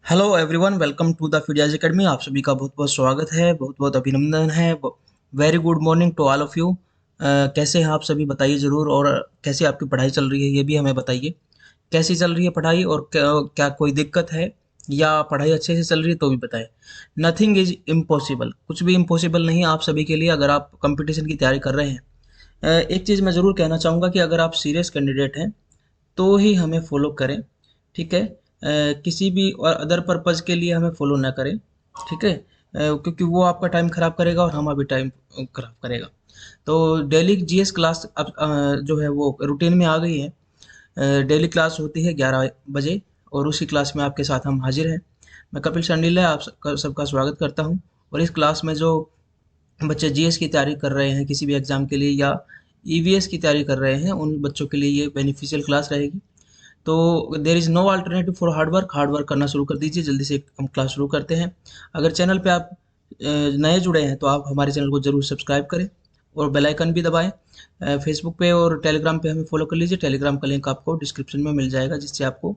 Hello everyone, welcome to the Fidias academy. आप सभी का बहुत बहुत स्वागत है, बहुत बहुत अभिनंदन है। Very good morning to all of you. कैसे हैं आप सभी, बताइए ज़रूर। और कैसी आपकी पढ़ाई चल रही है ये भी हमें बताइए। कैसी चल रही है पढ़ाई, और क्या कोई दिक्कत है या पढ़ाई अच्छे से चल रही है तो भी बताएं। नथिंग इज इम्पॉसिबल, कुछ भी इम्पॉसिबल नहीं है आप सभी के लिए अगर आप कंपटीशन की तैयारी कर रहे हैं। एक चीज़ मैं ज़रूर कहना चाहूँगा कि अगर आप सीरियस कैंडिडेट हैं तो ही हमें फॉलो करें, ठीक है। किसी भी और अदर पर्पज़ के लिए हमें फॉलो ना करें, ठीक है। क्योंकि वो आपका टाइम ख़राब करेगा और हमारा भी टाइम ख़राब करेगा। तो डेली जीएस क्लास अब जो है वो रूटीन में आ गई है। डेली क्लास होती है 11 बजे, और उसी क्लास में आपके साथ हम हाजिर हैं। मैं कपिल शंडील है, आप सबका स्वागत करता हूँ। और इस क्लास में जो बच्चे जीएस की तैयारी कर रहे हैं किसी भी एग्ज़ाम के लिए, या ईवीएस की तैयारी कर रहे हैं, उन बच्चों के लिए ये बेनिफिशियल क्लास रहेगी। तो there is no alternative for hard work करना शुरू कर दीजिए। जल्दी से हम क्लास शुरू करते हैं। अगर चैनल पे आप नए जुड़े हैं तो आप हमारे चैनल को ज़रूर सब्सक्राइब करें और बेल आइकन भी दबाएं। फेसबुक पे और टेलीग्राम पे हमें फॉलो कर लीजिए। टेलीग्राम का लिंक आपको डिस्क्रिप्शन में मिल जाएगा, जिससे आपको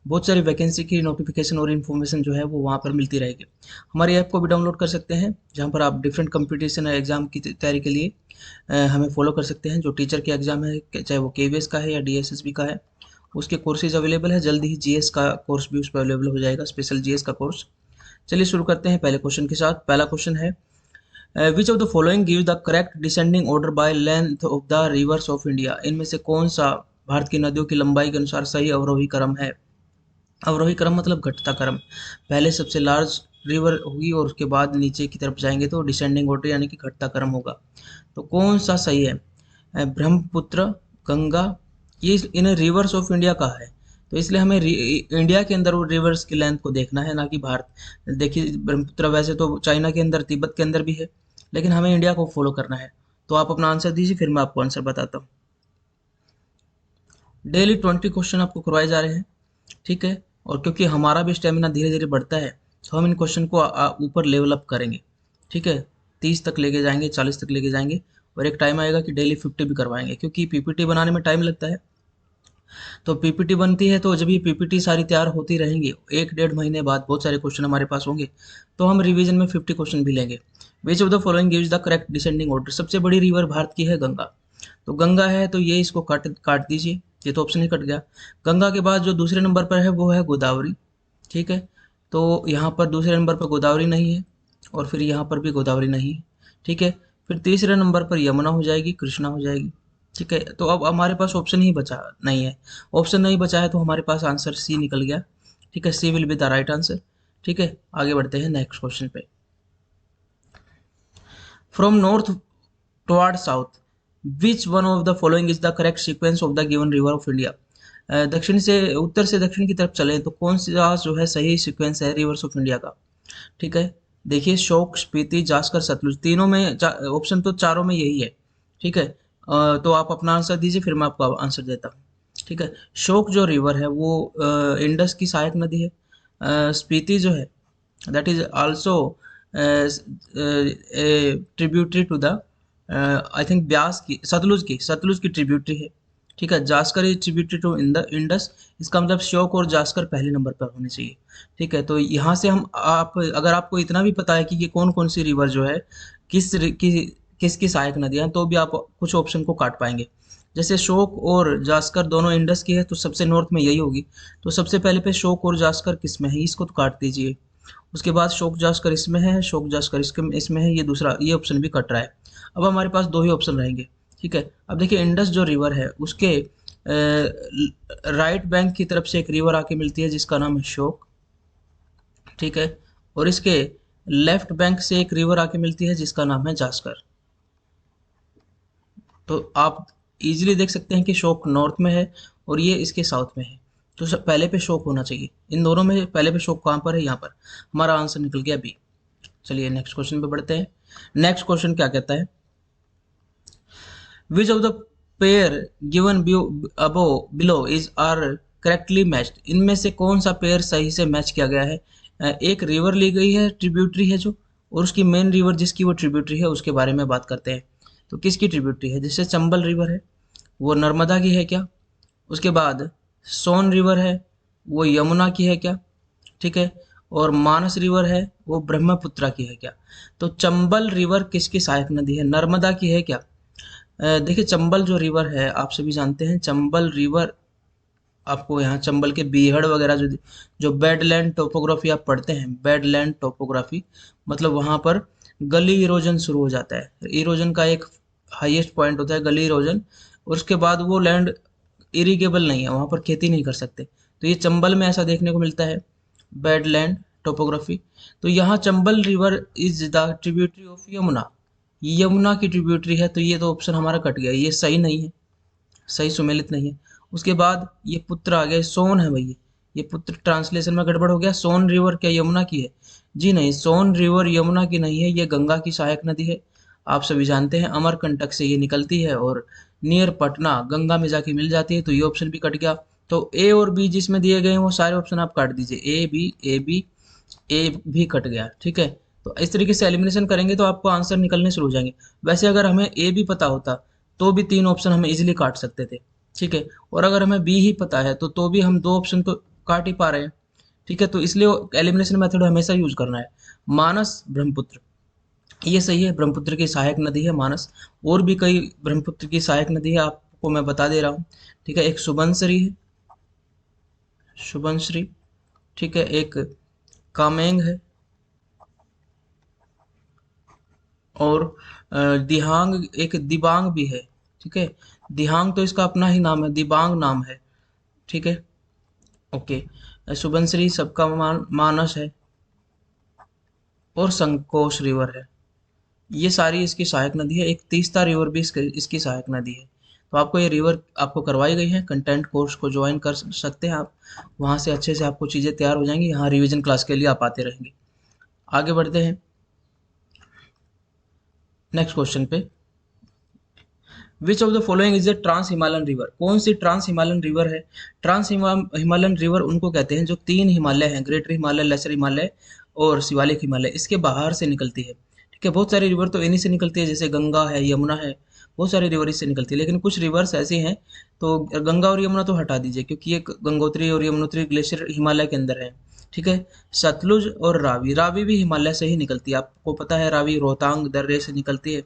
बहुत सारी वैकेंसी की नोटिफिकेशन और इन्फॉर्मेशन जो है वो वहाँ पर मिलती रहेगी। हमारी ऐप को भी डाउनलोड कर सकते हैं, जहाँ पर आप डिफरेंट कंपटीशन एग्जाम की तैयारी के लिए हमें फॉलो कर सकते हैं। जो टीचर के एग्जाम है, चाहे वो केवीएस का है या डीएसएसबी का है, उसके कोर्सेज अवेलेबल है। जल्दी ही जीएस का कोर्स भी उस पर अवेलेबल हो जाएगा, स्पेशल जीएस का कोर्स। चलिए शुरू करते हैं पहले क्वेश्चन के साथ। पहला क्वेश्चन है, which of the following give the correct descending order by length of the reverse of India. इनमें से कौन सा भारत की नदियों की लंबाई के अनुसार सही अवरोही क्रम है। अवरोही क्रम मतलब घटता क्रम। पहले सबसे लार्ज रिवर होगी और उसके बाद नीचे की तरफ जाएंगे तो डिसेंडिंग ऑर्डर यानी कि घटता क्रम होगा। तो कौन सा सही है। ब्रह्मपुत्र, गंगा, ये इन्हें रिवर्स ऑफ इंडिया कहा है। तो इसलिए हमें इंडिया के अंदर वो रिवर्स की लेंथ को देखना है, ना कि भारत। देखिए ब्रह्मपुत्र वैसे तो चाइना के अंदर, तिब्बत के अंदर भी है, लेकिन हमें इंडिया को फॉलो करना है। तो आप अपना आंसर दीजिए, फिर मैं आपको आंसर बताता हूँ। डेली 20 क्वेश्चन आपको करवाए जा रहे हैं, ठीक है। और क्योंकि हमारा भी स्टेमिना धीरे धीरे बढ़ता है, तो हम इन क्वेश्चन को ऊपर लेवल अप करेंगे, ठीक है। 30 तक लेके जाएंगे, 40 तक लेके जाएंगे। और एक टाइम आएगा कि डेली 50 भी करवाएंगे, क्योंकि पीपीटी बनाने में टाइम लगता है। तो पीपीटी बनती है, तो जब ये पीपीटी सारी तैयार होती रहेंगी, 1 डेढ़ महीने बाद बहुत सारे क्वेश्चन हमारे पास होंगे, तो हम रिवीजन में 50 क्वेश्चन भी लेंगे। विच of the following gives the correct descending order. सबसे बड़ी रिवर भारत की है गंगा। तो गंगा है तो ये इसको काट काट दीजिए, ये तो ऑप्शन ही कट गया। गंगा के बाद जो दूसरे नंबर पर है वो है गोदावरी, ठीक है। तो यहाँ पर दूसरे नंबर पर गोदावरी नहीं है, और फिर यहाँ पर भी गोदावरी नहीं है, ठीक है। फिर तीसरे नंबर पर यमुना हो जाएगी, कृष्णा हो जाएगी, ठीक है। तो अब हमारे पास ऑप्शन ही बचा नहीं है। ऑप्शन नहीं बचा है तो हमारे पास आंसर सी निकल गया, ठीक है। C will be the right answer, ठीक है। आगे बढ़ते हैं नेक्स्ट क्वेश्चन पे। From north toward south, which one of the following is the correct sequence of the given river of India. दक्षिण से उत्तर से दक्षिण की तरफ चले तो कौन सा जो है सही सीक्वेंस है रिवर्स ऑफ इंडिया का, ठीक है। देखिए शोक, स्पीति, जास्कर, सतलुज, तीनों में ऑप्शन तो चारों में यही है, ठीक है। तो आप अपना आंसर दीजिए, फिर मैं आपको आंसर देता हूँ, ठीक है। शोक जो रिवर है वो इंडस की सहायक नदी है। स्पीति जो है that is also tributary to the, I think Beas की, सतलुज की ट्रिब्यूटरी है, ठीक है। Zanskar is tributary to Indus. इसका मतलब श्योक और जास्कर पहले नंबर पर होने चाहिए, ठीक है। तो यहाँ से हम आप अगर आपको इतना भी पता है कि ये कौन कौन सी रिवर जो है किसकी सहायक नदियाँ, तो भी आप कुछ ऑप्शन को काट पाएंगे। जैसे शोक और जास्कर दोनों इंडस की है, तो सबसे नॉर्थ में यही होगी। तो सबसे पहले पे शोक और जास्कर किस में है, इसको तो काट दीजिए। उसके बाद शोक जास्कर इसमें है, शोक जास्कर इसमें है, ये दूसरा ये ऑप्शन भी कट रहा है। अब हमारे पास दो ही ऑप्शन रहेंगे, ठीक है। अब देखिए इंडस जो रिवर है उसके राइट बैंक की तरफ से एक रिवर आके मिलती है जिसका नाम है शोक, ठीक है। और इसके लेफ्ट बैंक से एक रिवर आके मिलती है जिसका नाम है जास्कर। तो आप इजीली देख सकते हैं कि शोक नॉर्थ में है और ये इसके साउथ में है। तो पहले पे शोक होना चाहिए, इन दोनों में पहले पे शोक कहाँ पर है, यहाँ पर। हमारा आंसर निकल गया बी। चलिए नेक्स्ट क्वेश्चन पे बढ़ते हैं। नेक्स्ट क्वेश्चन क्या कहता है, which of the pair given above below is are correctly matched. इनमें से कौन सा पेयर सही से मैच किया गया है। एक रिवर ली गई है, ट्रिब्यूटरी है जो, और उसकी मेन रिवर जिसकी वो ट्रिब्यूटरी है उसके बारे में बात करते हैं। तो किसकी ट्रिब्यूटरी है, जैसे चंबल रिवर है वो नर्मदा की है क्या। उसके बाद सोन रिवर है वो यमुना की है क्या, ठीक है। और मानस रिवर है वो ब्रह्मपुत्रा की है क्या? तो चंबल रिवर किसकी सहायक नदी है? नर्मदा की है क्या? देखिए चंबल जो रिवर है आप सभी जानते हैं, चंबल रिवर आपको यहाँ चंबल के बीहड़ वगैरह जो जो बेडलैंड टोपोग्राफी आप पढ़ते हैं, बेडलैंड टोपोग्राफी मतलब वहाँ पर गली इरोजन शुरू हो जाता है। इरोजन का एक हाईएस्ट पॉइंट होता है गली इरोजन, और उसके बाद वो लैंड इरिगेबल नहीं है, वहाँ पर खेती नहीं कर सकते। तो ये चंबल में ऐसा देखने को मिलता है, बेडलैंड टोपोग्राफी। तो यहाँ Chambal river is the tributary of Yamuna, Yamuna की ट्रिब्यूटरी है, तो ये तो ऑप्शन हमारा कट गया, ये सही नहीं है, सही सुमेलित नहीं है। उसके बाद ये पुत्र आ गया, सोन है भैया, ये पुत्र ट्रांसलेशन में गड़बड़ हो गया। सोन रिवर क्या यमुना की है? जी नहीं, सोन रिवर यमुना की नहीं है, ये गंगा की सहायक नदी है। आप सभी जानते हैं अमरकंटक से ये निकलती है और नियर पटना गंगा में जाके मिल जाती है, तो ये ऑप्शन भी कट गया। तो ए और बी जिसमें दिए गए हैं वो सारे ऑप्शन आप काट दीजिए, ए भी कट गया, ठीक है। तो इस तरीके से एलिमिनेशन करेंगे तो आपको आंसर निकलने शुरू हो जाएंगे। वैसे अगर हमें ए भी पता होता तो भी तीन ऑप्शन हम इजीली काट सकते थे, ठीक है। और अगर हमें बी ही पता है तो भी हम दो ऑप्शन तो काट ही पा रहे हैं, ठीक है। तो इसलिए एलिमिनेशन मेथड हमेशा यूज करना है। मानस ब्रह्मपुत्र, ये सही है, ब्रह्मपुत्र की सहायक नदी है मानस। और भी कई ब्रह्मपुत्र की सहायक नदी है, आपको मैं बता दे रहा हूँ, ठीक है। एक सुबनश्री है, शुभनश्री, ठीक है। एक कामेंग है, और दिहांग, एक दिबांग भी है, ठीक है। दिहांग तो इसका अपना ही नाम है, दिबांग नाम है, ठीक है, ओके। सुबनश्री सबका मानस है, और संकोश रिवर है, ये सारी इसकी सहायक नदी है। एक तीस्ता रिवर भी इसकी सहायक नदी है। तो आपको ये रिवर आपको करवाई गई है, कंटेंट कोर्स को ज्वाइन कर सकते हैं आप, वहाँ से अच्छे से आपको चीज़ें तैयार हो जाएंगी, यहाँ रिवीजन क्लास के लिए आप आते रहेंगे। आगे बढ़ते हैं नेक्स्ट क्वेश्चन पे। Which of the following is the trans Himalayan river? कौन सी ट्रांस हिमालयन रिवर है? ट्रांस हिमालयन रिवर उनको कहते हैं जो तीन हिमालय हैं, ग्रेटर हिमालय, लेसर हिमालय और शिवालिक हिमालय, इसके बाहर से निकलती है, ठीक है। बहुत सारी रिवर तो इन्हीं से निकलती है, जैसे गंगा है, यमुना है, बहुत सारी रिवर इससे निकलती है। लेकिन कुछ रिवर्स ऐसी हैं, तो गंगा और यमुना तो हटा दीजिए क्योंकि ये गंगोत्री और यमुनोत्री ग्लेशियर हिमालय के अंदर है, ठीक है। सतलुज और रावी, रावी भी हिमालय से ही निकलती है, आपको पता है रावी रोहतांग दर्रे से निकलती है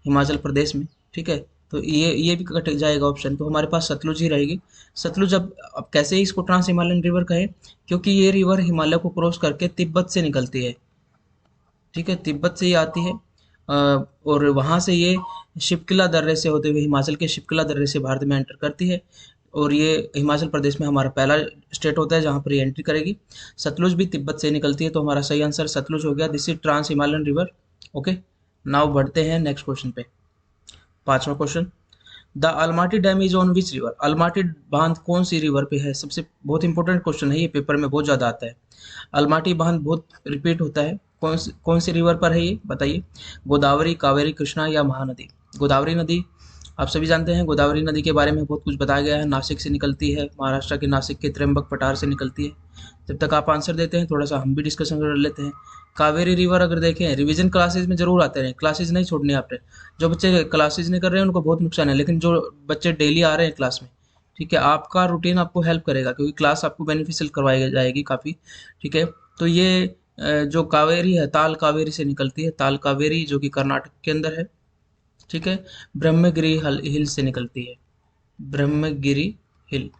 हिमाचल प्रदेश में, ठीक है। तो ये भी कट जाएगा ऑप्शन, तो हमारे पास सतलुज ही रहेगी। सतलुज अब कैसे इसको ट्रांस हिमालयन रिवर कहें, क्योंकि ये रिवर हिमालय को क्रॉस करके तिब्बत से निकलती है, ठीक है, तिब्बत से ही आती है। और वहाँ से ये शिपकिला दर्रे से होते हुए हिमाचल के शिपकिला दर्रे से भारत में एंटर करती है, और ये हिमाचल प्रदेश में हमारा पहला स्टेट होता है जहाँ पर ये एंट्री करेगी। सतलुज भी तिब्बत से निकलती है, तो हमारा सही आंसर सतलुज हो गया। This is trans Himalayan river, okay. Now बढ़ते हैं नेक्स्ट क्वेश्चन पे। पांचवा question, the Almatti dam is on which river? Almatti बांध कौन सी रिवर पे है? सबसे बहुत इंपॉर्टेंट क्वेश्चन है, ये पेपर में बहुत ज़्यादा आता है। अलमाटी बांध बहुत रिपीट होता है, कौन सी रिवर पर है ये बताइए? गोदावरी, कावेरी, कृष्णा या महानदी? गोदावरी नदी, आप सभी जानते हैं गोदावरी नदी के बारे में बहुत कुछ बताया गया है, नासिक से निकलती है, महाराष्ट्र के नासिक के त्र्यंबक पठार से निकलती है। जब तक आप आंसर देते हैं थोड़ा सा हम भी डिस्कशन कर लेते हैं। कावेरी रिवर अगर देखें, रिवीजन क्लासेज में जरूर आते रहे, क्लासेज नहीं छोड़नी आपने। जो बच्चे क्लासेज नहीं कर रहे हैं उनको बहुत नुकसान है, लेकिन जो बच्चे डेली आ रहे हैं क्लास में, ठीक है, आपका रूटीन आपको हेल्प करेगा क्योंकि क्लास आपको बेनिफिशियल करवाई जाएगी काफ़ी, ठीक है। तो ये जो कावेरी है ताल कावेरी से निकलती है, ताल कावेरी जो कि कर्नाटक के अंदर है, ठीक है। ब्रह्मगिरी हिल से निकलती है, ब्रह्मगिरी हिल।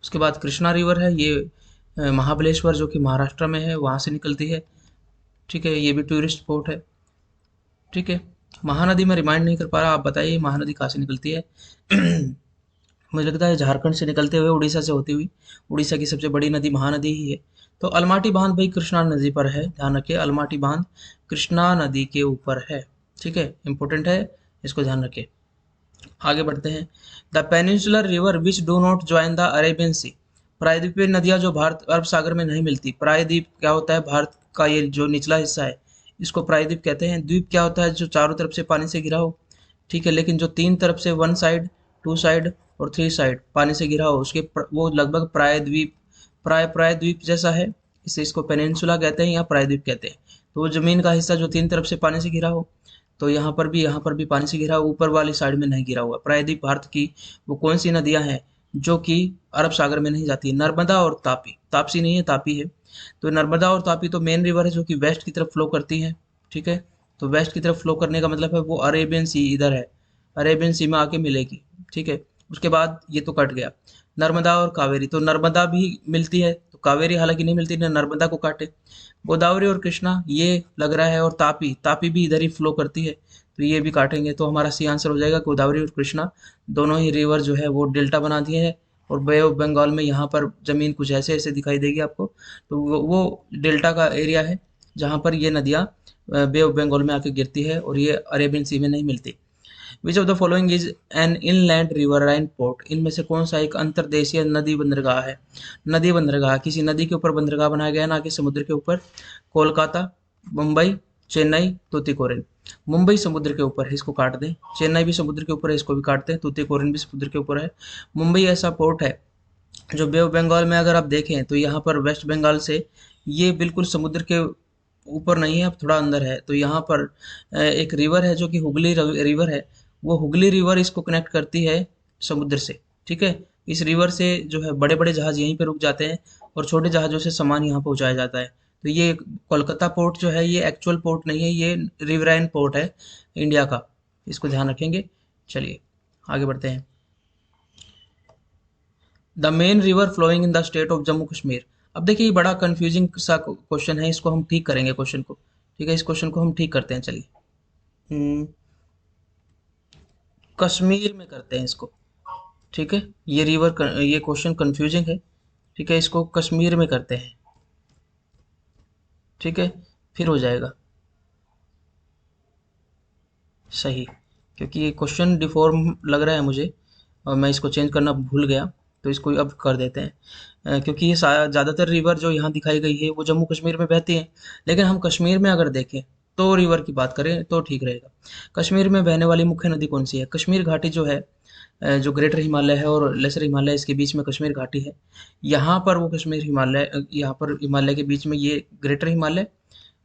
उसके बाद कृष्णा रिवर है, ये महाबलेश्वर जो कि महाराष्ट्र में है वहाँ से निकलती है, ठीक है, ये भी टूरिस्ट स्पॉट है, ठीक है। महानदी में रिमाइंड नहीं कर पा रहा, आप बताइए महानदी कहाँ से निकलती है? मुझे लगता है झारखंड से निकलते हुए उड़ीसा से होती हुई, उड़ीसा की सबसे बड़ी नदी महानदी ही है। तो अलमाटी बांध भाई कृष्णा नदी पर है, ध्यान रखिए, अलमाटी बांध कृष्णा नदी के ऊपर है, ठीक है, इंपॉर्टेंट है, इसको ध्यान रखिए। आगे बढ़ते हैं। The peninsular river which do not join the Arabian Sea? प्रायद्वीपीय नदियां जो भारत अरब सागर में नहीं मिलती। प्रायद्वीप क्या होता है? भारत का ये जो निचला हिस्सा है इसको प्रायद्वीप कहते हैं। द्वीप क्या होता है? जो चारों तरफ से पानी से घिरा हो, ठीक है, लेकिन जो तीन तरफ से वन साइड, टू साइड और थ्री साइड पानी से घिरा हो उसके वो लगभग प्रायद्वीप, प्रायद्वीप जैसा है, इसे इसको पेनिनसुला कहते हैं या प्रायद्वीप कहते हैं। तो वो जमीन का हिस्सा जो तीन तरफ से पानी से घिरा हो, तो यहाँ पर भी पानी से घिरा, ऊपर वाली साइड में नहीं घिरा हुआ। प्रायद्वीप भारत की वो कौन सी नदियां हैं जो कि अरब सागर में नहीं जाती है। नर्मदा और तापी, तापसी नहीं है, तापी है। तो नर्मदा और तापी तो मेन रिवर है जो कि वेस्ट की तरफ फ्लो करती है। ठीक है, तो वेस्ट की तरफ फ्लो करने का मतलब है वो अरेबियन सी इधर है, अरेबियन सी में आके मिलेगी। ठीक है, उसके बाद ये तो कट गया। नर्मदा और कावेरी, तो नर्मदा भी मिलती है तो कावेरी हालांकि नहीं मिलती, ना नर्मदा को काटे। गोदावरी और कृष्णा ये लग रहा है, और तापी, तापी भी इधर ही फ्लो करती है, तो ये भी काटेंगे तो हमारा सी आंसर हो जाएगा गोदावरी और कृष्णा। दोनों ही रिवर जो है वो डेल्टा बना दिए हैं, और बे ऑफ बंगाल में यहाँ पर ज़मीन कुछ ऐसे ऐसे दिखाई देगी आपको, तो वो डेल्टा का एरिया है जहाँ पर ये नदियाँ बे ऑफ बंगाल में आके गिरती है, और ये अरेबियन सी में नहीं मिलती। विच of the following is an inland riverine port, इनमें से कौन सा एक अंतर्देशीय नदी बंदरगाह है? नदी बंदरगाह, किसी नदी के ऊपर बंदरगाह बनाया गया है, ना कि समुद्र के ऊपर। कोलकाता, मुंबई, चेन्नई, तूतीकोरिन। मुंबई समुद्र के ऊपर है, इसको काट दें। चेन्नई भी समुद्र के ऊपर है, इसको भी काट दें। तूतीकोरिन भी समुद्र के ऊपर है। मुंबई ऐसा पोर्ट है जो बे ऑफ बंगाल में, अगर आप देखें तो यहाँ पर वेस्ट बंगाल से ये बिल्कुल समुद्र के ऊपर नहीं है, अब थोड़ा अंदर है। तो यहाँ पर एक रिवर है जो कि हुगली रिवर है, वो हुगली रिवर इसको कनेक्ट करती है समुद्र से। ठीक है, इस रिवर से जो है बड़े बड़े जहाज यहीं पे रुक जाते हैं, और छोटे जहाज़ों से सामान यहाँ पहुँचाया जाता है। तो ये कोलकाता पोर्ट जो है ये एक्चुअल पोर्ट नहीं है, ये रिवराइन पोर्ट है इंडिया का, इसको ध्यान रखेंगे। चलिए आगे बढ़ते हैं। The main river flowing in the state of Jammu Kashmir. अब देखिए ये बड़ा कंफ्यूजिंग सा क्वेश्चन है, इसको हम ठीक करेंगे क्वेश्चन को। ठीक है, इस क्वेश्चन को हम ठीक करते हैं, चलिए। हम्म, कश्मीर में करते हैं इसको। ठीक है, ये ये क्वेश्चन कंफ्यूजिंग है। ठीक है, इसको कश्मीर में करते हैं। ठीक है, फिर हो जाएगा सही, क्योंकि ये क्वेश्चन डिफॉर्म लग रहा है मुझे, और मैं इसको चेंज करना भूल गया, तो इसको अब कर देते हैं। क्योंकि ये ज़्यादातर रिवर जो यहाँ दिखाई गई है वो जम्मू कश्मीर में बहती हैं, लेकिन हम कश्मीर में अगर देखें तो रिवर की बात करें तो ठीक रहेगा। कश्मीर में बहने वाली मुख्य नदी कौन सी है? कश्मीर घाटी जो है, जो ग्रेटर हिमालय है और लेसर हिमालय, इसके बीच में कश्मीर घाटी है। यहाँ पर वो कश्मीर हिमालय, यहाँ पर हिमालय के बीच में ये ग्रेटर हिमालय,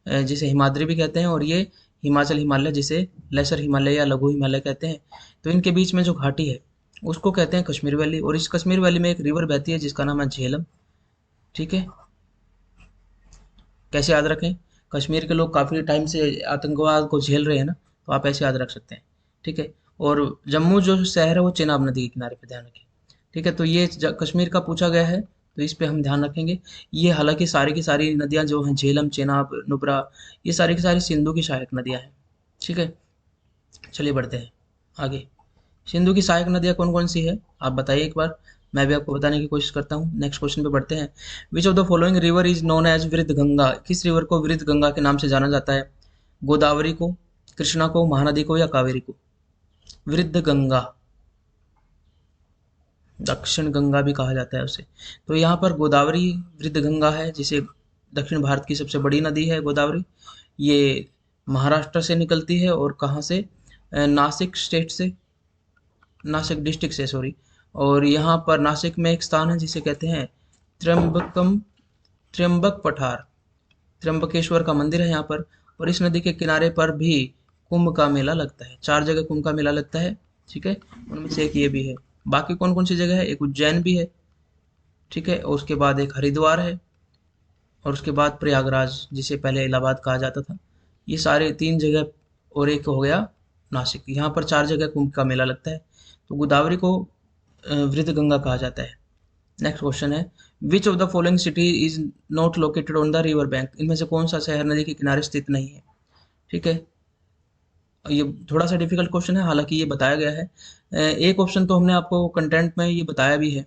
जिसे हिमाद्री भी कहते हैं, और ये हिमाचल हिमालय जिसे लेसर हिमालय या लघु हिमालय कहते हैं। तो इनके बीच में जो घाटी है उसको कहते हैं कश्मीर वैली, और इस कश्मीर वैली में एक रिवर बहती है जिसका नाम है झेलम। ठीक है, कैसे याद रखें? कश्मीर के लोग काफ़ी टाइम से आतंकवाद को झेल रहे हैं ना, तो आप ऐसे याद रख सकते हैं। ठीक है, और जम्मू जो शहर है वो चेनाब नदी के किनारे पे, ध्यान रखें। ठीक है, तो ये कश्मीर का पूछा गया है, तो इस पे हम ध्यान रखेंगे। ये हालांकि सारी की सारी नदियाँ जो हैं, झेलम, चेनाब, नुब्रा, ये सारी की सारी सिंधु की सहायक नदियाँ हैं। ठीक है, चलिए बढ़ते हैं आगे। सिंधु की सहायक नदियाँ कौन कौन सी है आप बताइए एक बार, मैं भी आपको बताने की कोशिश करता हूँ। नेक्स्ट क्वेश्चन पे बढ़ते हैं। Which of the following river is known as Vriddha Ganga, किस रिवर को वृद्ध गंगा के नाम से जाना जाता है? गोदावरी को, कृष्णा को, महानदी को, या कावेरी को? वृद्ध गंगा, दक्षिण गंगा भी कहा जाता है उसे। तो यहाँ पर गोदावरी वृद्ध गंगा है, जिसे दक्षिण भारत की सबसे बड़ी नदी है गोदावरी। ये महाराष्ट्र से निकलती है, और कहाँ से? नासिक स्टेट से, नासिक डिस्ट्रिक्ट से, सॉरी। और यहाँ पर नासिक में एक स्थान है जिसे कहते हैं त्र्यंबकम, त्र्यंबक पठार, त्र्यंबकेश्वर का मंदिर है यहाँ पर। और इस नदी के किनारे पर भी कुंभ का मेला लगता है, 4 जगह कुंभ का मेला लगता है। ठीक है, उनमें से एक ये भी है। बाकी कौन कौन सी जगह है? एक उज्जैन भी है। ठीक है, और उसके बाद एक हरिद्वार है, और उसके बाद प्रयागराज जिसे पहले इलाहाबाद कहा जाता था। ये सारे 3 जगह, और एक हो गया नासिक। यहाँ पर 4 जगह कुंभ का मेला लगता है। तो गोदावरी को वृद्ध गंगा कहा जाता है। नेक्स्ट क्वेश्चन है, which of the following city is not located on the river bank, इनमें से कौन सा शहर नदी के किनारे स्थित नहीं है? ठीक है, ये थोड़ा सा डिफिकल्ट क्वेश्चन है, हालांकि ये बताया गया है। एक ऑप्शन तो हमने आपको कंटेंट में ये बताया भी है,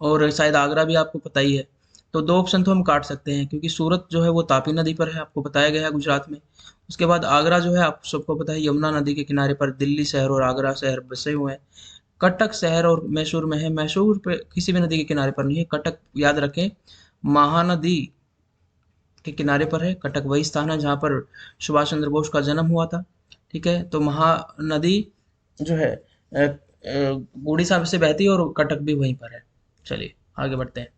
और शायद आगरा भी आपको पता ही है। तो 2 ऑप्शन तो हम काट सकते हैं, क्योंकि सूरत जो है वो तापी नदी पर है, आपको बताया गया है, गुजरात में। उसके बाद आगरा जो है आप सबको पता है यमुना नदी के किनारे पर दिल्ली शहर और आगरा शहर बसे हुए हैं। कटक शहर और मैसूर में है, मैसूर पे किसी भी नदी के किनारे पर नहीं है। कटक याद रखें महानदी के किनारे पर है। कटक वही स्थान है जहाँ पर सुभाष चंद्र बोस का जन्म हुआ था। ठीक है, तो महानदी जो है उड़ीसा से बहती है, और कटक भी वहीं पर है। चलिए आगे बढ़ते हैं।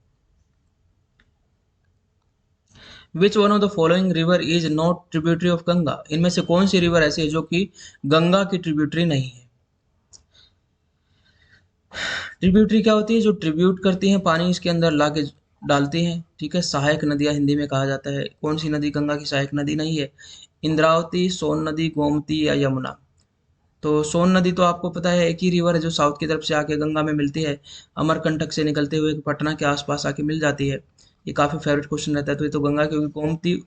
विच one of the following river is not tributary of Ganga, इनमें से कौन सी रिवर ऐसी है जो कि गंगा की ट्रिब्यूटरी नहीं है? ट्रिब्यूटरी क्या होती है? जो ट्रिब्यूट करती हैं पानी इसके अंदर ला के डालती हैं, ठीक है। सहायक नदियाँ हिंदी में कहा जाता है। कौन सी नदी गंगा की सहायक नदी नहीं है? इंद्रावती, सोन नदी, गोमती या यमुना। तो सोन नदी तो आपको पता है एक ही रिवर है जो साउथ की तरफ से आके गंगा में मिलती है, अमरकंटक से निकलते हुए पटना के आसपास आके मिल जाती है। ये काफ़ी फेवरेट क्वेश्चन रहता है, तो ये तो गंगा की होगी। गोमती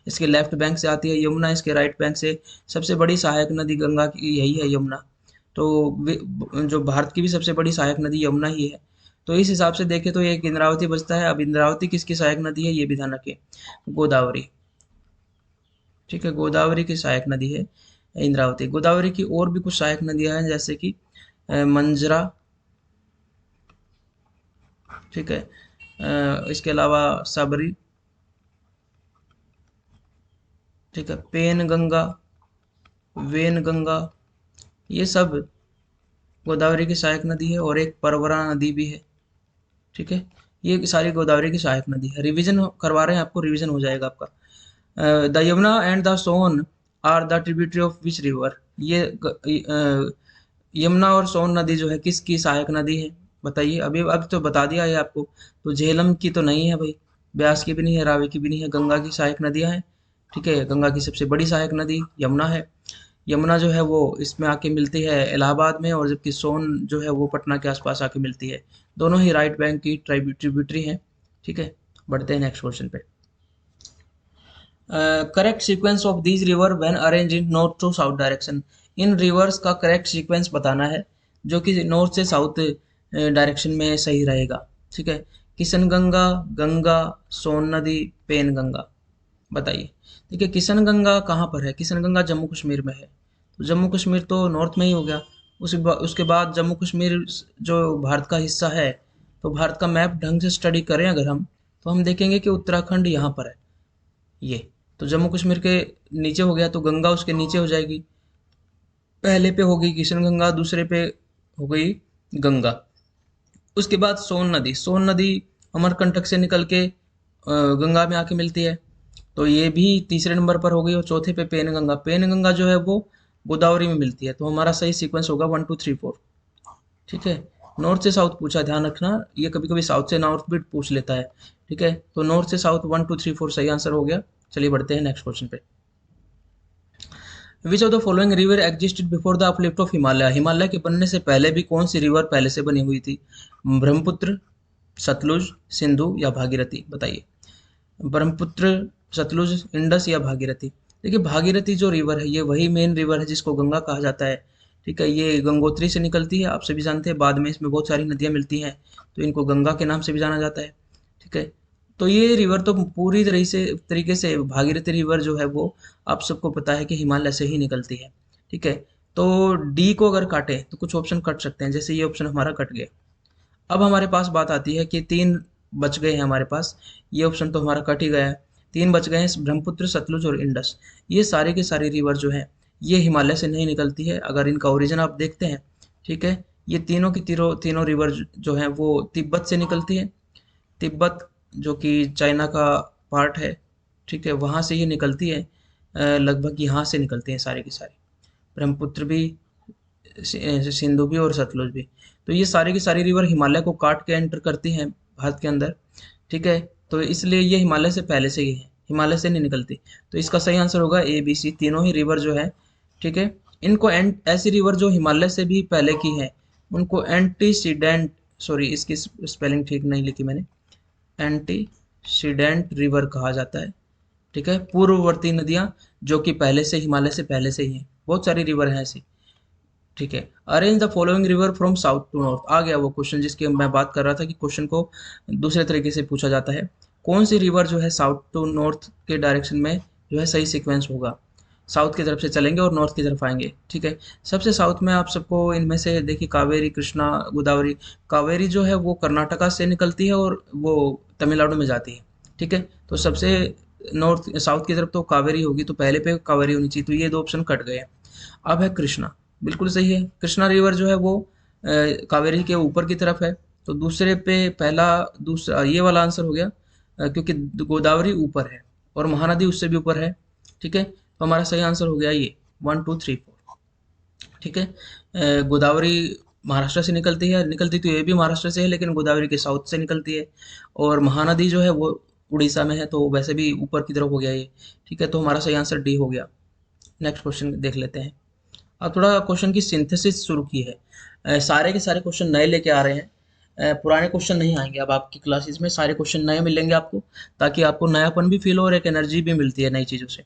इसके लेफ्ट बैंक से आती है, यमुना इसके राइट बैंक से। सबसे बड़ी सहायक नदी गंगा की यही है, यमुना। तो जो भारत की भी सबसे बड़ी सहायक नदी यमुना ही है। तो इस हिसाब से देखें तो एक इंद्रावती बचता है। अब इंद्रावती किसकी सहायक नदी है ये भी ध्यान रखें, गोदावरी। ठीक है, गोदावरी की सहायक नदी है इंद्रावती। गोदावरी की और भी कुछ सहायक नदियां हैं जैसे कि मंजरा, ठीक है। इसके अलावा सबरी, ठीक है, पेन गंगा, वेन गंगा, ये सब गोदावरी की सहायक नदी है। और एक परवरा नदी भी है, ठीक है। ये सारी गोदावरी की सहायक नदी है। रिवीजन करवा रहे हैं आपको, रिवीजन हो जाएगा आपका। The Yamuna and the Son are the tributary of which river? ये यमुना और सोन नदी जो है किसकी सहायक नदी है बताइए। अभी अब तो बता दिया है आपको। तो झेलम की तो नहीं है भाई, ब्यास की भी नहीं है, रावी की भी नहीं है। गंगा की सहायक नदियां हैं, ठीक है। गंगा की सबसे बड़ी सहायक नदी यमुना है। यमुना जो है वो इसमें आके मिलती है इलाहाबाद में, और जबकि सोन जो है वो पटना के आसपास आके मिलती है। दोनों ही राइट बैंक की ट्रिब्यूटरी हैं, ठीक है। बढ़ते हैं नेक्स्ट क्वेश्चन पे। Correct sequence of these river when arrange in north to south direction? In rivers का करेक्ट सीक्वेंस बताना है जो कि नॉर्थ से साउथ डायरेक्शन में सही रहेगा, ठीक है। किशन गंगा, गंगा, सोन नदी, पेन गंगा, बताइए। देखिए किशन गंगा कहाँ पर है? किशन गंगा जम्मू कश्मीर में है। तो जम्मू कश्मीर तो नॉर्थ में ही हो गया। उसके बाद जम्मू कश्मीर जो भारत का हिस्सा है, तो भारत का मैप ढंग से स्टडी करें अगर हम, तो हम देखेंगे कि उत्तराखंड यहाँ पर है ये। तो जम्मू कश्मीर के नीचे हो गया, तो गंगा उसके नीचे हो जाएगी। पहले पे होगी किशन गंगा, दूसरे पे हो गई गंगा। उसके बाद सोन नदी, सोन नदी अमरकंटक से निकल के गंगा में आके मिलती है, तो ये भी तीसरे नंबर पर हो गई। और चौथे पे पेन गंगा, पेन गंगा जो है वो गोदावरी में मिलती है। तो हमारा सही सीक्वेंस होगा 1 2 3 4, ठीक है। नॉर्थ से साउथ पूछा, ध्यान रखना, ये कभी कभी साउथ से नॉर्थ भी पूछ लेता है, ठीक है। तो नॉर्थ से साउथ 1 2 3 4 सही आंसर हो गया। चलिए बढ़ते हैं नेक्स्ट क्वेश्चन पे। Which of the following river existed before the uplift of Himalaya? Himalaya के बनने से पहले भी कौन सी रिवर पहले से बनी हुई थी? ब्रह्मपुत्र, सतलुज, सिंधु या भागीरथी, बताइए। ब्रह्मपुत्र, सतलुज, इंडस या भागीरथी? देखिए भागीरथी जो रिवर है ये वही मेन रिवर है जिसको गंगा कहा जाता है, ठीक है। ये गंगोत्री से निकलती है, आप सभी जानते हैं। बाद में इसमें बहुत सारी नदियाँ मिलती हैं, तो इनको गंगा के नाम से भी जाना जाता है, ठीक है। तो ये रिवर तो पूरी तरीके से भागीरथी रिवर जो है वो आप सबको पता है कि हिमालय से ही निकलती है, ठीक है। तो डी को अगर काटे तो कुछ ऑप्शन कट सकते हैं, जैसे ये ऑप्शन हमारा कट गया। अब हमारे पास बात आती है कि तीन बच गए हैं हमारे पास। ये ऑप्शन तो हमारा कट ही गया है। तीन बच गए हैं, ब्रह्मपुत्र, सतलुज और इंडस। ये सारे के सारे रिवर जो हैं ये हिमालय से नहीं निकलती है, अगर इनका ओरिजिन आप देखते हैं, ठीक है। ये तीनों की तीनों रिवर जो हैं वो तिब्बत से निकलती है। तिब्बत जो कि चाइना का पार्ट है, ठीक है, वहाँ से ये निकलती है। लगभग यहाँ से निकलती हैं सारी की सारी, ब्रह्मपुत्र भी, सिंधु भी और सतलुज भी। तो ये सारी की सारी रिवर हिमालय को काट के एंटर करती हैं भारत के अंदर, ठीक है। तो इसलिए ये हिमालय से पहले से ही है, हिमालय से नहीं निकलती। तो इसका सही आंसर होगा ए बी सी, तीनों ही रिवर जो है, ठीक है। इनको ऐसी रिवर जो हिमालय से भी पहले की है उनको एंटीसीडेंट, सॉरी इसकी स्पेलिंग ठीक नहीं लिखी मैंने, एंटीसीडेंट रिवर कहा जाता है, ठीक है। पूर्ववर्ती नदियाँ जो कि पहले से हिमालय से पहले से ही हैं, बहुत सारी रिवर हैं ऐसी, ठीक है। Arrange the following river from south to north, आ गया वो क्वेश्चन जिसकी मैं बात कर रहा था कि क्वेश्चन को दूसरे तरीके से पूछा जाता है। कौन सी रिवर जो है साउथ टू नॉर्थ के डायरेक्शन में जो है सही सीक्वेंस होगा? साउथ की तरफ से चलेंगे और नॉर्थ की तरफ आएंगे, ठीक है। सबसे साउथ में आप सबको इनमें से देखिए कावेरी, कृष्णा, गोदावरी। कावेरी जो है वो कर्नाटका से निकलती है और वो तमिलनाडु में जाती है, ठीक है। तो सबसे नॉर्थ साउथ की तरफ तो कावेरी होगी, तो पहले पे कावेरी होनी चाहिए, तो ये दो ऑप्शन कट गए। अब है कृष्णा, बिल्कुल सही है। कृष्णा रिवर जो है वो कावेरी के ऊपर की तरफ है, तो दूसरे पे पहला दूसरा ये वाला आंसर हो गया, क्योंकि गोदावरी ऊपर है और महानदी उससे भी ऊपर है, ठीक है। तो हमारा सही आंसर हो गया ये 1 2 3 4, ठीक है। गोदावरी महाराष्ट्र से निकलती है, निकलती तो ये भी महाराष्ट्र से है लेकिन गोदावरी के साउथ से निकलती है। और महानदी जो है वो उड़ीसा में है, तो वैसे भी ऊपर की तरफ हो गया ये। ठीक है, तो हमारा सही आंसर डी हो गया। नेक्स्ट क्वेश्चन देख लेते हैं। अब थोड़ा क्वेश्चन की सिंथेसिस शुरू की है। सारे के सारे क्वेश्चन नए लेके आ रहे हैं। पुराने क्वेश्चन नहीं आएंगे अब आपकी क्लासेस में, सारे क्वेश्चन नए मिलेंगे आपको, ताकि आपको नयापन भी फील हो और एक एनर्जी भी मिलती है नई चीज़ों से।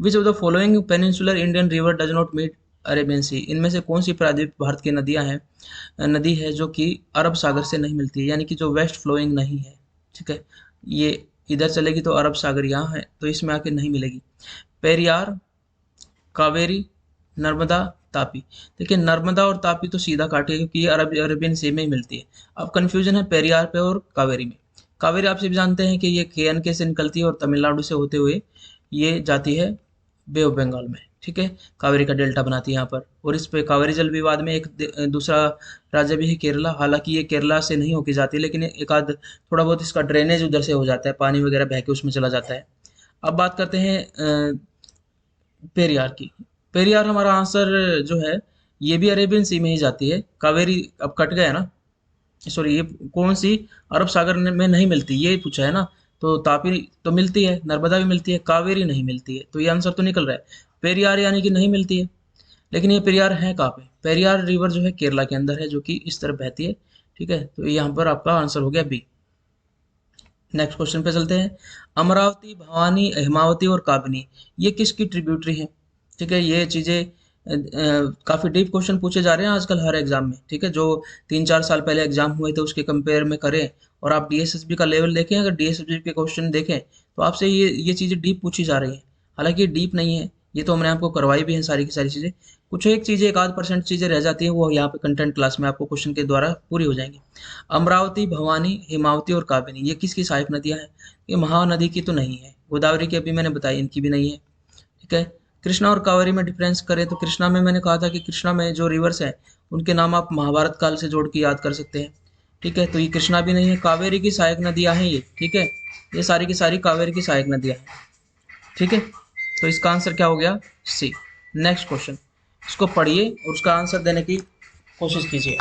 Which of the following peninsular Indian river does not meet Arabian Sea? इनमें से कौन सी प्रायद्वीप भारत की नदियां हैं, नदी है जो कि अरब सागर से नहीं मिलती है, यानी कि जो वेस्ट फ्लोइंग नहीं है। ठीक है, ये इधर चलेगी तो अरब सागर यहाँ है, तो इसमें आके नहीं मिलेगी। पेरियार, कावेरी, नर्मदा, तापी। देखिए नर्मदा और तापी तो सीधा काटे क्योंकि ये अरेबियन सी में ही मिलती है। अब कंफ्यूजन है पेरियार पे और कावेरी में। कावेरी आप सभी जानते हैं कि ये के से निकलती है और तमिलनाडु से होते हुए ये जाती है बे ऑफ बंगाल में। ठीक है, कावेरी का डेल्टा बनाती है यहाँ पर। और इस पे कावेरी जल विवाद में एक दूसरा राज्य भी है केरला, हालांकि ये केरला से नहीं होके जाती, लेकिन एक आध थोड़ा बहुत इसका ड्रेनेज उधर से हो जाता है, पानी वगैरह बह के उसमें चला जाता है। अब बात करते हैं पेरियार की। पेरियार हमारा आंसर जो है ये भी अरेबियन सी में ही जाती है। कावेरी अब कट गया ना, सॉरी ये कौन सी अरब सागर में नहीं मिलती ये पूछा है ना। तो तापी तो मिलती है, नर्मदा भी मिलती है, कावेरी नहीं मिलती है, तो ये आंसर तो निकल रहा है पेरियार यानी कि नहीं मिलती है। लेकिन ये पेरियार है कहाँ पे? पेरियार रिवर जो है केरला के अंदर है, जो कि इस तरफ बहती है। ठीक है, तो यहाँ पर आपका आंसर हो गया बी। नेक्स्ट क्वेश्चन पे चलते हैं। अमरावती, भवानी, हेमावती और काबिनी ये किसकी ट्रिब्यूटरी है? ठीक है, ये चीज़ें काफ़ी डीप क्वेश्चन पूछे जा रहे हैं आजकल हर एग्जाम में। ठीक है, जो 3-4 साल पहले एग्जाम हुए थे उसके कंपेयर में करें और आप डीएसएसबी का लेवल देखें, अगर डीएसएसबी के क्वेश्चन देखें तो आपसे ये चीज़ें डीप पूछी जा रही हैं। हालांकि ये डीप नहीं है, ये तो हमने आपको करवाई भी है सारी की सारी चीज़ें। कुछ एक चीज़ें, एक आध परसेंट चीज़ें रह जाती हैं, वो यहाँ पे कंटेंट क्लास में आपको क्वेश्चन के द्वारा पूरी हो जाएंगी। अमरावती, भवानी, हेमावती और काबिनी ये किसकी सहायक नदियां हैं? ये महानदी की तो नहीं है, गोदावरी की अभी मैंने बताई, इनकी भी नहीं है। ठीक है, कृष्णा और कावेरी में डिफरेंस करें तो कृष्णा में मैंने कहा था कि कृष्णा में जो रिवर्स है उनके नाम आप महाभारत काल से जोड़ के याद कर सकते हैं। ठीक है, तो ये कृष्णा भी नहीं है। कावेरी की सहायक नदियां हैं ये। ठीक है, ये सारी की सारी कावेरी की सहायक नदियां हैं। ठीक है, तो इसका आंसर क्या हो गया? सी। नेक्स्ट क्वेश्चन, इसको पढ़िए और उसका आंसर देने की कोशिश कीजिए।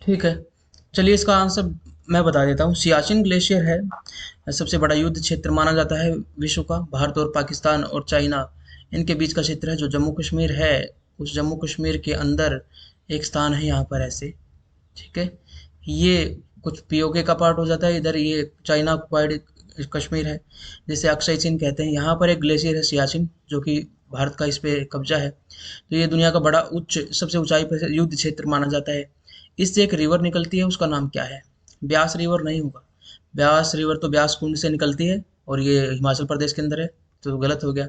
ठीक है, चलिए इसका आंसर मैं बता देता हूँ। सियाचिन ग्लेशियर है सबसे बड़ा युद्ध क्षेत्र माना जाता है विश्व का। भारत और पाकिस्तान और चाइना इनके बीच का क्षेत्र है। जो जम्मू कश्मीर है, उस जम्मू कश्मीर के अंदर एक स्थान है यहाँ पर ऐसे। ठीक है, ये कुछ पीओके का पार्ट हो जाता है, इधर ये चाइना ऑक्युपाइड कश्मीर है, जिसे अक्षय चिन्ह कहते हैं। यहाँ पर एक ग्लेशियर है सियाचिन, जो कि भारत का इस पे कब्जा है। तो ये दुनिया का बड़ा उच्च, सबसे ऊंचाई पर युद्ध क्षेत्र माना जाता है। इससे एक रिवर निकलती है, उसका नाम क्या है? ब्यास रिवर नहीं होगा। ब्यास रिवर तो ब्यास कुंड से निकलती है और ये हिमाचल प्रदेश के अंदर है, तो गलत हो गया।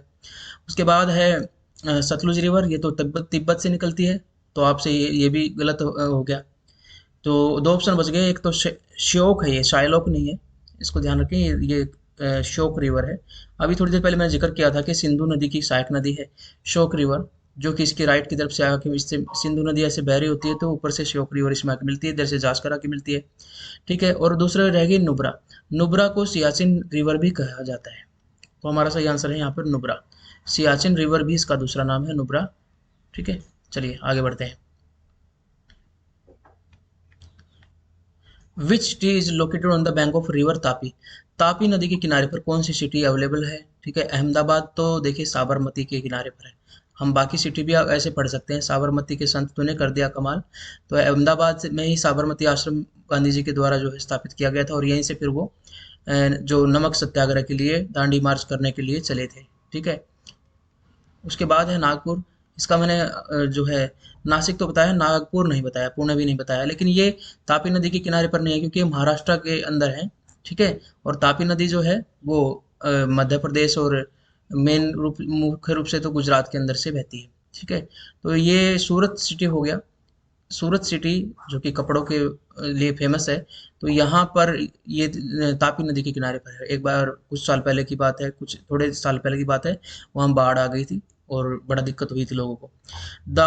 उसके बाद है सतलुज रिवर, ये तो तिब्बत तिब्बत से निकलती है, तो आपसे ये भी गलत हो गया। तो दो ऑप्शन बच गए, एक तो श्योक है, ये शायलॉक नहीं है, इसको ध्यान रखें। ये श्योक रिवर है। अभी थोड़ी देर पहले मैंने जिक्र किया था कि सिंधु नदी की सहायक नदी है श्योक रिवर, जो कि इसके राइट की तरफ से आके, इससे सिंधु नदी ऐसे बह रही होती है तो ऊपर से श्योक रिवर इसमें आके मिलती है, इधर से जास्कर आके मिलती है। ठीक है, और दूसरा रह गई नुब्रा। नुब्रा को सियाचिन रिवर भी कहा जाता है, तो हमारा सही आंसर है यहाँ पर नुब्रा। सियाचिन रिवर भी इसका दूसरा नाम है नुब्रा। ठीक है, चलिए आगे बढ़ते हैं। Which city is located on the bank of river Tapi? Tapi नदी के किनारे पर कौन सी सिटी अवेलेबल है? ठीक है, अहमदाबाद तो देखिए साबरमती के किनारे पर है। हम बाकी सिटी भी ऐसे पढ़ सकते हैं, साबरमती के संत तूने कर दिया कमाल। तो अहमदाबाद में ही साबरमती आश्रम गांधी जी के द्वारा जो है स्थापित किया गया था, और यहीं से फिर वो जो नमक सत्याग्रह के लिए दांडी मार्च करने के लिए चले थे। ठीक है, उसके बाद है नागपुर। इसका मैंने जो है नासिक तो बताया, नागपुर नहीं बताया, पुणे भी नहीं बताया। लेकिन ये तापी नदी के किनारे पर नहीं है क्योंकि ये महाराष्ट्र के अंदर है। ठीक है, और तापी नदी जो है वो मध्य प्रदेश और मेन रूप मुख्य रूप से तो गुजरात के अंदर से बहती है। ठीक है, तो ये सूरत सिटी हो गया। सूरत सिटी जो कि कपड़ों के लिए फेमस है, तो यहाँ पर ये तापी नदी के किनारे पर है। एक बार कुछ साल पहले की बात है, कुछ थोड़े साल पहले की बात है, वहाँ बाढ़ आ गई थी और बड़ा दिक्कत हुई थी लोगों को। The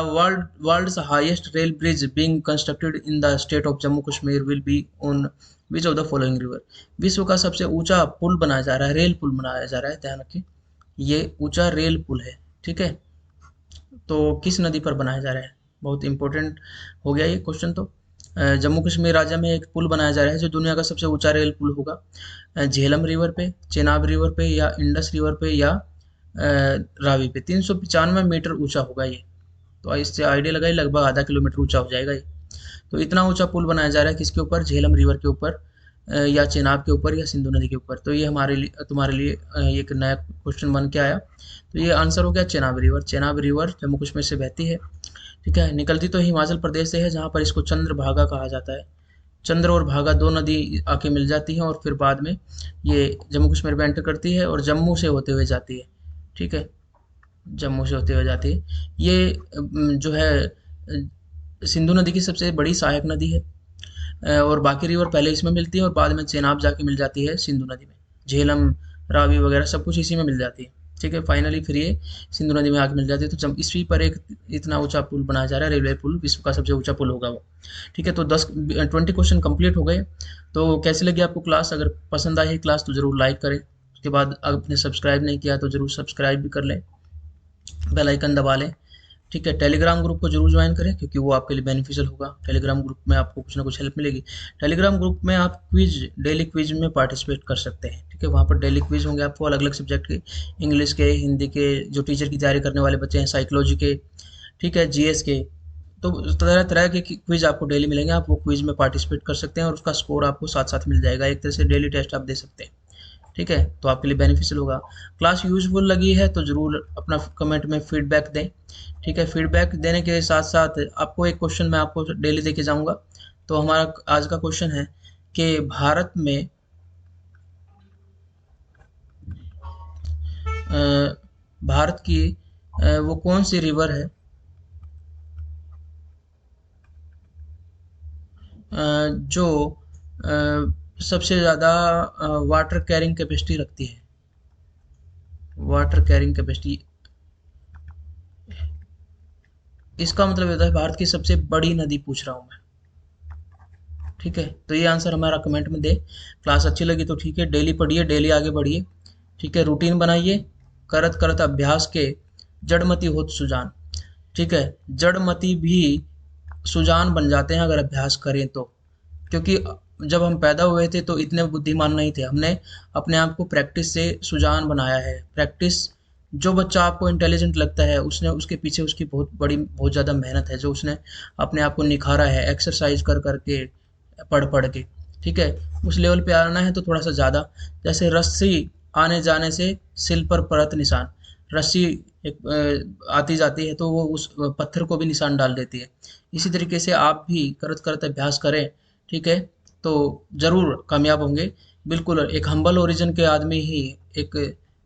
world's highest rail bridge being constructed in the state of Jammu Kashmir will be on which of the following river. विश्व का सबसे ऊंचा पुल बनाया जा रहा है, रेल पुल बनाया जा रहा है, ध्यान रखिए ये ऊंचा रेल पुल है, ठीक है। तो किस नदी पर बनाया जा रहा है, बहुत इंपॉर्टेंट हो गया ये क्वेश्चन। तो जम्मू कश्मीर राज्य में एक पुल बनाया जा रहा है जो दुनिया का सबसे ऊंचा रेल पुल होगा। झेलम रिवर पे, चेनाब रिवर पे, या इंडस रिवर पे, या रावी पे। 395 मीटर ऊंचा होगा ये। तो इससे आइडिया लगाइए, लगभग आधा किलोमीटर ऊंचा हो जाएगा ये। तो इतना ऊंचा पुल बनाया जा रहा है किसके ऊपर, झेलम रिवर के ऊपर, या चेनाब के ऊपर, या सिंधु नदी के ऊपर। तो ये हमारे लिए, तुम्हारे लिए एक नया क्वेश्चन बन के आया। तो ये आंसर हो गया चेनाब रिवर। चेनाब रिवर जम्मू कश्मीर से बहती है, ठीक है। निकलती तो हिमाचल प्रदेश से है, जहाँ पर इसको चंद्रभागा कहा जाता है। चंद्र और भागा दो नदी आके मिल जाती हैं और फिर बाद में ये जम्मू कश्मीर में एंटर करती है और जम्मू से होते हुए जाती है, ठीक है। जम्मू से होते हुए जाती है ये। जो है सिंधु नदी की सबसे बड़ी सहायक नदी है। और बाकी रिवर पहले इसमें मिलती है और बाद में चेनाब जाके मिल जाती है सिंधु नदी में। झेलम, रावी वगैरह सब कुछ इसी में मिल जाती है, ठीक है। फाइनली फिर ये सिंधु नदी में आके मिल जाती है। तो जब इसी पर एक इतना ऊंचा पुल बनाया जा रहा है, रेलवे पुल, विश्व का सबसे ऊंचा पुल होगा वो, ठीक है। तो 20 क्वेश्चन कंप्लीट हो गए। तो कैसी लगी आपको क्लास? अगर पसंद आई है क्लास तो जरूर लाइक करें। उसके बाद आपने सब्सक्राइब नहीं किया तो जरूर सब्सक्राइब भी कर लें, बेल आइकन दबा लें, ठीक है। टेलीग्राम ग्रुप को जरूर ज्वाइन करें क्योंकि वो आपके लिए बेनिफिशियल होगा। टेलीग्राम ग्रुप में आपको कुछ ना कुछ हेल्प मिलेगी। टेलीग्राम ग्रुप में आप डेली क्विज में पार्टिसिपेट कर सकते हैं, ठीक है। वहाँ पर डेली क्विज होंगे आपको अलग अलग सब्जेक्ट के, इंग्लिश के, हिंदी के, जो टीचर की तैयारी करने वाले बच्चे हैं, साइकोलॉजी के, ठीक है, जीएस के। तो तरह तरह के क्विज आपको डेली मिलेंगे, आप वो क्विज में पार्टिसिपेट कर सकते हैं और उसका स्कोर आपको साथ साथ मिल जाएगा। एक तरह से डेली टेस्ट आप दे सकते हैं, ठीक है। तो आपके लिए बेनिफिशियल होगा। क्लास यूजफुल लगी है तो ज़रूर अपना कमेंट में फीडबैक दें, ठीक है। फीडबैक देने के साथ साथ आपको एक क्वेश्चन मैं आपको डेली देके जाऊंगा। तो हमारा आज का क्वेश्चन है कि भारत में भारत की वो कौन सी रिवर है जो सबसे ज़्यादा वाटर कैरिंग कैपेसिटी रखती है। वाटर कैरिंग कैपेसिटी, इसका मतलब होता है भारत की सबसे बड़ी नदी पूछ रहा हूँ मैं, ठीक है। तो ये आंसर हमारा कमेंट में दे। क्लास अच्छी लगी तो ठीक है, डेली पढ़िए, डेली आगे बढ़िए, ठीक है। रूटीन बनाइए, करत करत अभ्यास के जड़मति होत सुजान, ठीक है। जड़मति भी सुजान बन जाते हैं अगर अभ्यास करें तो। क्योंकि जब हम पैदा हुए थे तो इतने बुद्धिमान नहीं थे, हमने अपने आप को प्रैक्टिस से सुजान बनाया है। प्रैक्टिस, जो बच्चा आपको इंटेलिजेंट लगता है उसने, उसके पीछे उसकी बहुत ज़्यादा मेहनत है, जो उसने अपने आप को निखारा है एक्सरसाइज कर करके, पढ़ पढ़ के, ठीक है। उस लेवल पे आना है तो थोड़ा सा ज़्यादा, जैसे रस्सी आने जाने से सिल पर परत निशान। रस्सी एक आती जाती है तो वो उस पत्थर को भी निशान डाल देती है। इसी तरीके से आप भी करत करत अभ्यास करें, ठीक है। तो ज़रूर कामयाब होंगे। बिल्कुल एक हम्बल ओरिजिन के आदमी ही एक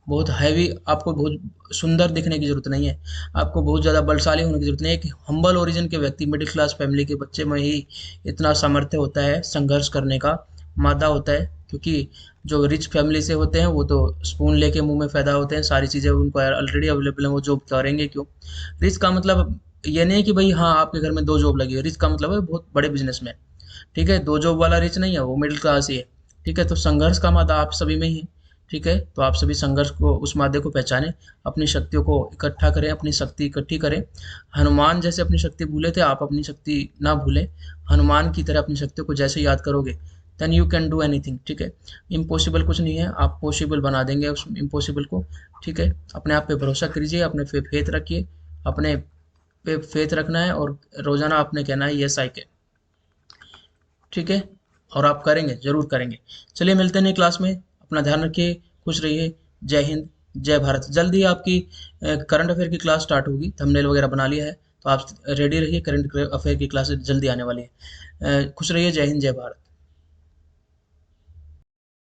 बहुत हैवी, आपको बहुत सुंदर दिखने की ज़रूरत नहीं है, आपको बहुत ज़्यादा बलशाली होने की ज़रूरत नहीं है। एक हम्बल ओरिजिन के व्यक्ति, मिडिल क्लास फैमिली के बच्चे में ही इतना सामर्थ्य होता है संघर्ष करने का, मादा होता है। क्योंकि जो रिच फैमिली से होते हैं वो तो स्पून लेके मुंह में पैदा होते हैं, सारी चीज़ें उनको ऑलरेडी अवेलेबल हैं, वो जॉब करेंगे क्यों। रिच का मतलब ये नहीं कि भाई हाँ आपके घर में 2 जॉब लगी है, रिच का मतलब है बहुत बड़े बिजनेसमैन, ठीक है। 2 जॉब वाला रिच नहीं है, वो मिडिल क्लास ही है, ठीक है। तो संघर्ष का मादा आप सभी में ही है, ठीक है। तो आप सभी संघर्ष को, उस मादे को पहचानें, अपनी शक्तियों को इकट्ठा करें, अपनी शक्ति इकट्ठी करें। हनुमान जैसे अपनी शक्ति भूले थे, आप अपनी शक्ति ना भूलें। हनुमान की तरह अपनी शक्तियों को जैसे याद करोगे then you can do anything, ठीक है। इम्पॉसिबल कुछ नहीं है, आप पॉसिबल बना देंगे उस इम्पॉसिबल को, ठीक है। अपने आप पे भरोसा कीजिए, अपने पे फेथ रखिए, अपने पे फेथ रखना है और रोजाना आपने कहना है यस आई कैन, ठीक है। और आप करेंगे, जरूर करेंगे। चलिए मिलते हैं नई क्लास में, अपना ध्यान रखिए, खुश रहिए। जय हिंद, जय भारत। जल्द ही आपकी करंट अफेयर की क्लास स्टार्ट होगी, थंबनेल वगैरह बना लिया है तो आप रेडी रहिए, करंट अफेयर की क्लास जल्दी आने वाली है। खुश रहिए, जय हिंद, जय भारत।